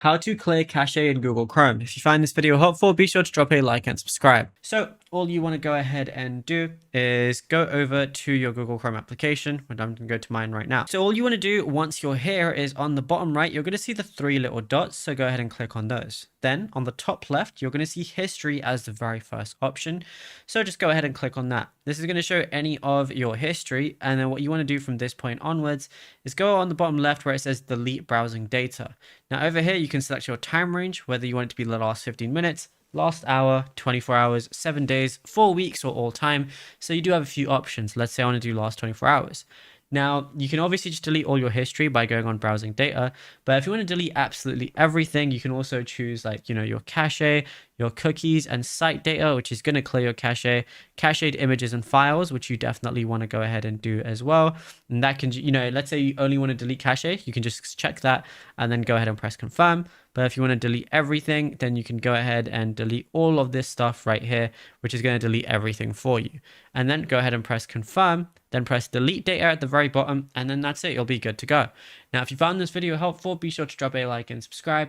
How to clear cache in Google Chrome. If you find this video helpful, be sure to drop a like and subscribe. So all you want to go ahead and do is go over to your Google Chrome application, and I'm going to go to mine right now. So all you want to do once you're here is on the bottom right, you're going to see the three little dots. So go ahead and click on those. Then on the top left, you're going to see history as the very first option. So just go ahead and click on that. This is going to show any of your history. And then what you want to do from this point onwards is go on the bottom left where it says delete browsing data. Now over here, you can select your time range, whether you want it to be the last 15 minutes, last hour, 24 hours, 7 days, 4 weeks, or all time. So you do have a few options. Let's say I want to do last 24 hours. Now, you can obviously just delete all your history by going on browsing data, but if you want to delete absolutely everything, you can also choose your cache, your cookies and site data, which is going to clear your cache, cached images and files, which you definitely want to go ahead and do as well. And that can, let's say you only want to delete cache, you can just check that and then go ahead and press confirm. But if you want to delete everything, then you can go ahead and delete all of this stuff right here, which is going to delete everything for you. And then go ahead and press confirm, then press delete data at the very bottom, and then that's it. You'll be good to go. Now, if you found this video helpful, be sure to drop a like and subscribe.